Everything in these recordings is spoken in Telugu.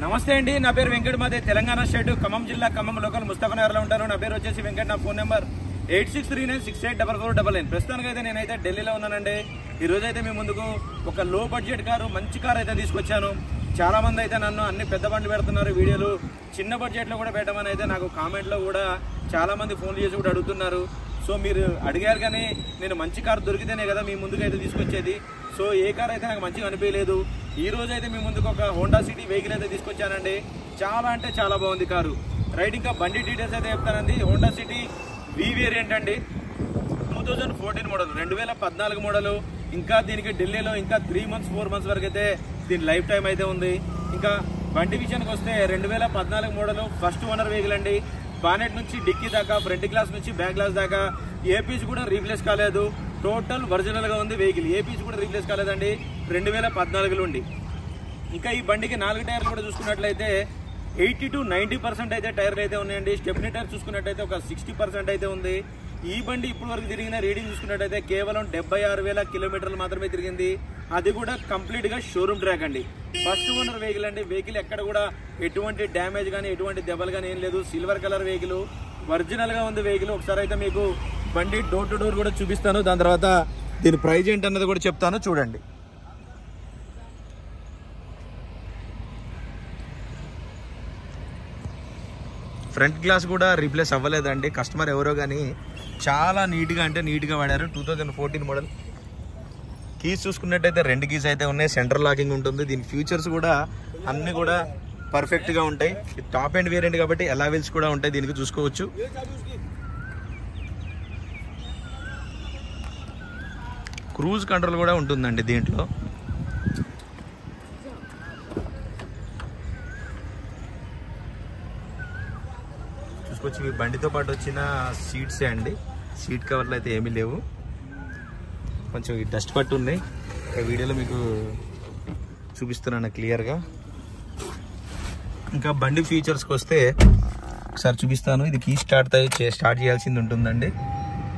నమస్తే అండి, నా పేరు వెంకట్. మాదే తెలంగాణ స్టేట్ ఖమ్మం జిల్లా ఖమ్మం లోకల్ ముస్తఫానగర్లో ఉంటాను. నా పేరు వచ్చేసి వెంకట్. నా ఫోన్ నెంబర్ 8639684499. ప్రస్తుతానికి అయితే నేనైతే ఢిల్లీలో ఉన్నానండి. ఈ రోజు అయితే మీ ముందుకు ఒక లో బడ్జెట్ కారు, మంచి కారు అయితే తీసుకొచ్చాను. చాలా మంది అయితే నన్ను అన్ని పెద్ద బండ్లు పెడుతున్నారు వీడియోలు, చిన్న బడ్జెట్లో కూడా పెట్టమని అయితే నాకు కామెంట్లో కూడా చాలా మంది ఫోన్లు చేసి కూడా అడుగుతున్నారు. సో మీరు అడిగారు కానీ నేను మంచి కారు దొరికితేనే కదా మీ ముందుకు అయితే తీసుకొచ్చేది. సో ఏ కార్ అయితే నాకు మంచిగా అనిపించలేదు. ఈ రోజు అయితే మీ ముందుకు ఒక హోండా సిటీ వెహికల్ అయితే తీసుకొచ్చానండి. చాలా అంటే చాలా బాగుంది కారు. రైట్, ఇంకా బండి డీటెయిల్స్ అయితే చెప్తానండి. హోండా సిటీ వి వేరియంట్ అండి, 2014 మోడల్, 2014 మోడల్. ఇంకా దీనికి ఢిల్లీలో ఇంకా 3 months 4 months వరకు అయితే దీని లైఫ్ టైం అయితే ఉంది. ఇంకా బండి విషయానికి వస్తే 2014 మోడల్, ఫస్ట్ ఓనర్ వెహికల్ అండి. బానెట్ నుంచి డిక్కీ దాకా, ఫ్రంట్ గ్లాస్ నుంచి బ్యాక్ గ్లాస్ దాకా ఏ పీస్ కూడా రీప్లేస్ కాలేదు. టోటల్ ఒరిజినల్ గా ఉంది వెహికల్. ఏ పీస్ కూడా రీప్లేస్ కాలేదండి 2014లో ఉండి. ఇంకా ఈ బండికి 4 టైర్లు కూడా చూసుకున్నట్లయితే 80 to 90% అయితే టైర్లు అయితే ఉన్నాయండి. స్టెప్నీ టైర్ చూసుకున్నట్టయితే ఒక 60% అయితే ఉంది. ఈ బండి ఇప్పటి వరకు తిరిగిన రీడింగ్ చూసుకున్నట్టయితే కేవలం 76,000 కిలోమీటర్లు మాత్రమే తిరిగింది. అది కూడా కంప్లీట్ గా షోరూమ్ ట్రాక్ అండి. ఫస్ట్ ఓనర్ వెహికల్ అండి. వెహికల్ ఎక్కడ కూడా ఎటువంటి డ్యామేజ్ కానీ ఎటువంటి దెబ్బలు కానీ ఏం లేదు. సిల్వర్ కలర్ వెహికల్, ఒరిజినల్ గా ఉంది వెహికల్. ఒకసారి అయితే మీకు బండి డోర్ టు డోర్ కూడా చూపిస్తాను. దాని తర్వాత దీని ప్రైజ్ ఏంటన్నది కూడా చెప్తాను, చూడండి. ఫ్రంట్ గ్లాస్ కూడా రీప్లేస్ అవ్వలేదండి. కస్టమర్ ఎవరో కానీ చాలా నీట్గా అంటే నీట్గా వాడారు. 2014 మోడల్. కీస్ చూసుకున్నట్టయితే 2 కీస్ అయితే ఉన్నాయి. సెంటర్ లాకింగ్ ఉంటుంది. దీని ఫ్యూచర్స్ కూడా అన్ని కూడా పర్ఫెక్ట్గా ఉంటాయి. టాప్ ఎండ్ వేరియంట్ కాబట్టి ఎలా వీల్స్ కూడా ఉంటాయి, దీనికి చూసుకోవచ్చు. క్రూజ్ కంట్రోల్ కూడా ఉంటుందండి దీంట్లో. చూసుకోవచ్చు. ఈ బండితో పాటు వచ్చిన సీట్సే అండి. సీట్ కవర్లు అయితే ఏమీ లేవు. కొంచెం ఈ డస్ట్ పట్టు ఉన్నాయి. వీడియోలో మీకు చూపిస్తున్నాను క్లియర్గా. ఇంకా బండి ఫీచర్స్కి వస్తే ఒకసారి చూపిస్తాను. ఇది కీ స్టార్ట్ చేయాల్సింది ఉంటుందండి.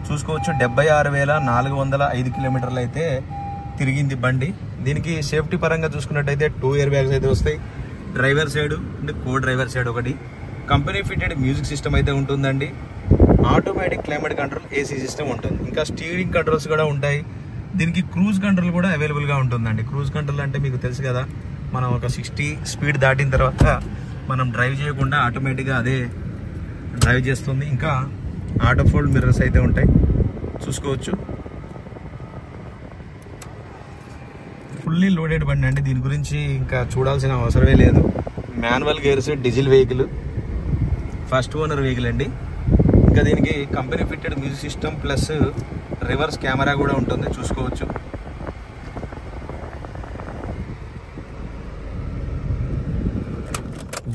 చూసుకోవచ్చు. 76,405 కిలోమీటర్లు అయితే తిరిగింది బండి. దీనికి సేఫ్టీ పరంగా చూసుకున్నట్టయితే 2 ఎయిర్ బ్యాగ్స్ అయితే వస్తాయి. డ్రైవర్ సైడ్ అంటే కో డ్రైవర్ సైడ్ ఒకటి. కంపెనీ ఫిటెడ్ మ్యూజిక్ సిస్టమ్ అయితే ఉంటుందండి. Automatic climate control AC system ఉంటుంది. ఇంకా స్టీరింగ్ కంట్రోల్స్ కూడా ఉంటాయి. దీనికి క్రూజ్ కంట్రోల్ కూడా అవైలబుల్గా ఉంటుందండి. క్రూజ్ కంట్రోల్ అంటే మీకు తెలుసు కదా, మనం ఒక 60 స్పీడ్ దాటిన తర్వాత మనం డ్రైవ్ చేయకుండా ఆటోమేటిక్గా అదే డ్రైవ్ చేస్తుంది. ఇంకా ఆటో ఫోల్డ్ మిర్రర్స్ అయితే ఉంటాయి, చూసుకోవచ్చు. ఫుల్లీ లోడెడ్ బండి అండి. దీని గురించి ఇంకా చూడాల్సిన అవసరమే లేదు. Manual gears, diesel vehicle, first owner vehicle అండి. ఇంకా దీనికి company fitted music system plus reverse camera కూడా ఉంటుంది, చూసుకోవచ్చు.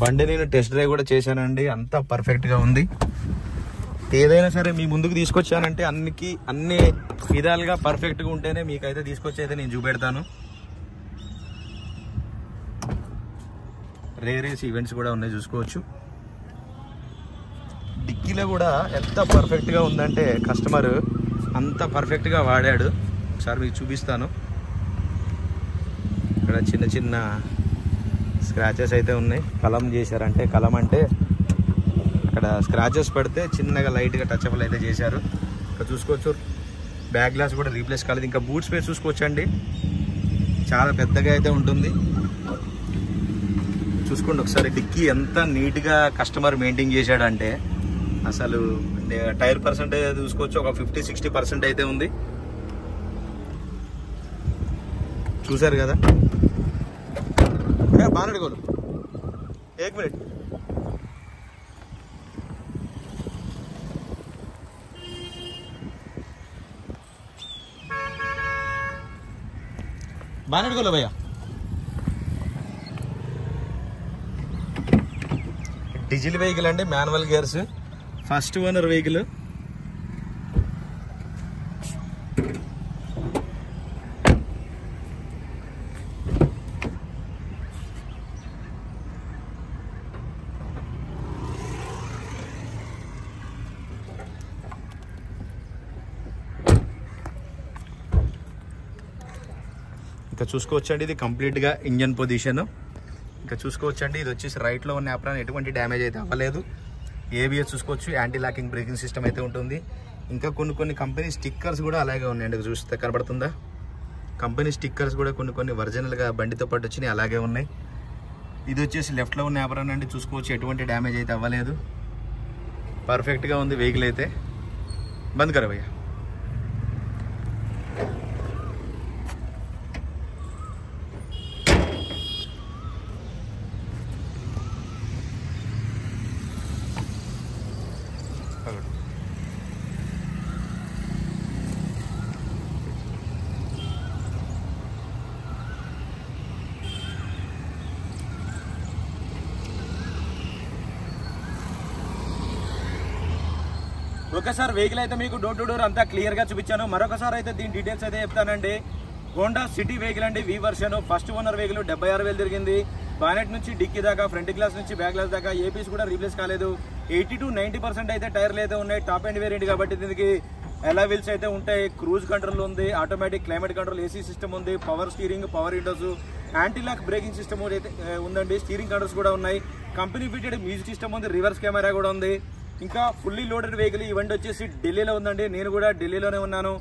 బండి నేను టెస్ట్ డ్రైవ్ కూడా చేశానండి. అంతా పర్ఫెక్ట్గా ఉంది. ఏదైనా సరే మీ ముందుకు తీసుకొచ్చానంటే అన్ని విధాలుగా పర్ఫెక్ట్గా ఉంటేనే మీకైతే తీసుకొచ్చి అయితే నేను చూపెడతాను. రేస్ ఈవెంట్స్ కూడా ఉన్నాయి, చూసుకోవచ్చు. డిక్కీలో కూడా ఎంత పర్ఫెక్ట్గా ఉందంటే కస్టమర్ అంత పర్ఫెక్ట్గా వాడాడు. ఒకసారి మీకు చూపిస్తాను. ఇక్కడ చిన్న చిన్న స్క్రాచెస్ అయితే ఉన్నాయి. కలం చేశారంటే, కలం అంటే అక్కడ స్క్రాచెస్ పడితే చిన్నగా లైట్గా టచ్అప్లు అయితే చేశారు. ఇక్కడ చూసుకోవచ్చు. బ్యాక్ గ్లాస్ కూడా రీప్లేస్ కాలేదు. ఇంకా బూట్ స్పేస్ చూసుకోవచ్చు అండి, చాలా పెద్దగా అయితే ఉంటుంది. చూసుకోండి ఒకసారి. డిక్కీ ఎంత నీట్గా కస్టమర్ మెయింటైన్ చేశాడంటే అసలు టైర్ పర్సెంటేజ్ చూసుకోవచ్చు. ఒక 50-60% అయితే ఉంది, చూసారు కదా. బాగా గోలు 1 minute. బాగా గోలు భయ్యా. డీజిల్ వెహికల్ అండి, manual gears, first owner vehicle. ఇంకా చూసుకోవచ్చండి, ఇది కంప్లీట్గా ఇంజన్ పొజిషన్. ఇంకా చూసుకోవచ్చండి, ఇది వచ్చేసి రైట్లో ఉన్న యాప్రాన్, ఎటువంటి డ్యామేజ్ అయితే అవ్వలేదు. ఏబిఎస్ చూసుకోవచ్చు, యాంటీ లాకింగ్ బ్రేకింగ్ సిస్టమ్ అయితే ఉంటుంది. ఇంకా కొన్ని కంపెనీ స్టిక్కర్స్ కూడా అలాగే ఉన్నాయండి, చూస్తే కనబడుతుందా? కంపెనీ స్టిక్కర్స్ కూడా కొన్ని ఒరిజినల్గా బండితో పాటు వచ్చినాయి, అలాగే ఉన్నాయి. ఇది వచ్చేసి లెఫ్ట్లో ఉన్న యాప్రాన్ అండి, చూసుకోవచ్చు, ఎటువంటి డ్యామేజ్ అయితే అవ్వలేదు, పర్ఫెక్ట్గా ఉంది వెహికల్ అయితే. బంద్ కరా భయ్యా. ఒకసారి వెహికల్ అయితే మీకు డోర్ టు డోర్ అంతా క్లియర్గా చూపించాను. మరొకసారి అయితే దీని డీటెయిల్స్ అయితే చెప్తానండి. హోండా సిటీ వెహికల్ అండి, వి వర్షన్, ఫస్ట్ ఓనర్ వెహికల్, 76,000 తిరిగింది. బానెట్ నుంచి డిక్కీ దాకా, ఫ్రంట్ గ్లాస్ నుంచి బ్యాక్ గ్లాస్ దాకా ఏ పీస్ కూడా రీప్లేస్ కాలేదు. 80 to 90% అయితే టైర్లు అయితే ఉన్నాయి. టాప్ అండ్ వేరియంట్ కాబట్టి దీనికి ఎలా వీల్స్ అయితే ఉంటాయి. క్రూజ్ కంట్రోల్ ఉంది, automatic climate control, AC system ఉంది, power steering, power windows, anti lock braking system అయితే ఉందండి. స్టీరింగ్ కంట్రోల్స్ కూడా ఉన్నాయి. కంపెనీ ఫిటెడ్ మ్యూజిక్ సిస్టమ్ ఉంది, రివర్స్ కెమెరా కూడా ఉంది. ఇంకా ఫుల్లీ లోడెడ్ వెహికల్. ఈ బండి వచ్చేసి ఢిల్లీలో ఉందండి, నేను కూడా ఢిల్లీలోనే ఉన్నాను.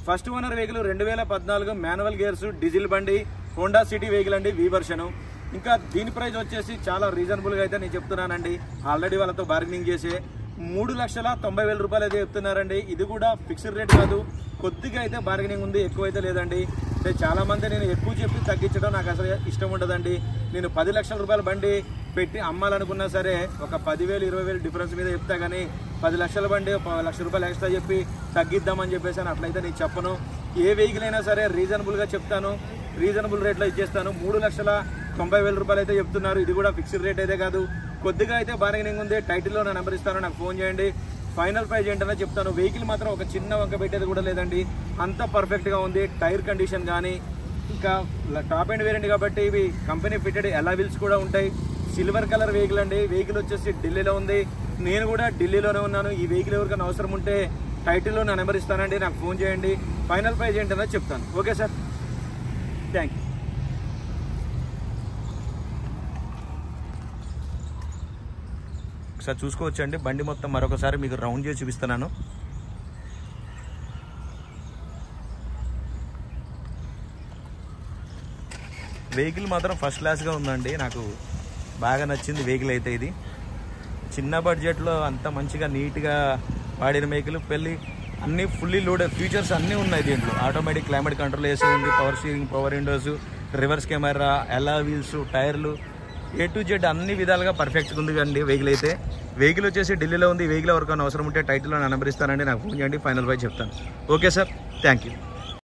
First owner vehicle, 2014 manual gears, diesel బండి, హోండా సిటీ వెహికల్ అండి, వి వర్షన్. ఇంకా దీని ప్రైస్ వచ్చేసి చాలా రీజనబుల్గా అయితే నేను చెప్తున్నానండి. ఆల్రెడీ వాళ్ళతో బార్గెనింగ్ చేసి 3,90,000 రూపాయలు అయితే చెప్తున్నారండి. ఇది కూడా ఫిక్స్డ్ రేట్ కాదు, కొద్దిగా అయితే బార్గెనింగ్ ఉంది, ఎక్కువైతే లేదండి. అంటే చాలా మంది నేను ఎక్కువ చెప్పి తగ్గించడం నాకు అసలు ఇష్టం ఉండదండి. నేను 10 లక్షల రూపాయల బండి పెట్టి అమ్మాలనుకున్నా సరే ఒక 10,000 20,000 డిఫరెన్స్ మీద చెప్తా, కానీ 10 లక్షల బండి 1 లక్ష రూపాయలు ఎక్స్ట్రా చెప్పి తగ్గిద్దామని చెప్పేసి అని అట్లయితే నేను చెప్పను. ఏ వెహికల్ అయినా సరే రీజనబుల్గా చెప్తాను, రీజనబుల్ రేట్లో ఇచ్చేస్తాను. 3,90,000 రూపాయలు అయితే చెప్తున్నారు. ఇది కూడా ఫిక్స్డ్ రేట్ అయితే కాదు, కొద్దిగా అయితే బార్గెనింగ్ ఉంది. టైటిల్లో నా నెంబర్ ఇస్తాను, నాకు ఫోన్ చేయండి. ఫైనల్ ప్రైజ్ ఏంటనే చెప్తాను. వెహికల్ మాత్రం ఒక చిన్న వంక పెట్టేది కూడా లేదండి, అంత పర్ఫెక్ట్గా ఉంది. టైర్ కండిషన్ కానీ, ఇంకా టాప్ అండ్ వేరియంట్ కాబట్టి ఇవి కంపెనీ ఫిటెడ్ ఎలా వీల్స్ కూడా ఉంటాయి. సిల్వర్ కలర్ వెహికల్ అండి. వెహికల్ వచ్చేసి ఢిల్లీలో ఉంది, నేను కూడా ఢిల్లీలోనే ఉన్నాను. ఈ వెహికల్ ఎవరికైనా అవసరం ఉంటే టైటిల్లో నా నెంబర్ ఇస్తానండి, నాకు ఫోన్ చేయండి. ఫైనల్ ప్రైజ్ ఏంటనే చెప్తాను. Okay sir, thank you. ఒకసారి చూసుకోవచ్చండి, బండి మొత్తం మరొకసారి మీకు రౌండ్ చేసి చూపిస్తున్నాను. వెహికల్ మాత్రం ఫస్ట్ క్లాస్గా ఉందండి, నాకు బాగా నచ్చింది వెహికల్ అయితే. ఇది చిన్న బడ్జెట్లో అంత మంచిగా నీట్గా వాడిన వెహికల్. అన్నీ ఫుల్లీ లోడెడ్ ఫీచర్స్ అన్నీ ఉన్నాయి దీంట్లో. ఆటోమేటిక్ క్లైమేట్ కంట్రోల్ ఏసీ ఉంది, power steering, power Windows, reverse camera, ఎలా వీల్స్, టైర్లు, A to Z అన్ని విధాలుగా పర్ఫెక్ట్గా ఉంది అండి వెహికల్ అయితే. వెహికల్ వచ్చేసి ఢిల్లీలో ఉంది. వెహికల్ ఎవరికైనా అవసరం ఉంటే టైటిల్లో నా నెంబర్ ఇస్తానండి, నాకు ఫోన్ చేయండి, ఫైనల్ ప్రైస్ చెప్తాను. Okay sir, thank you.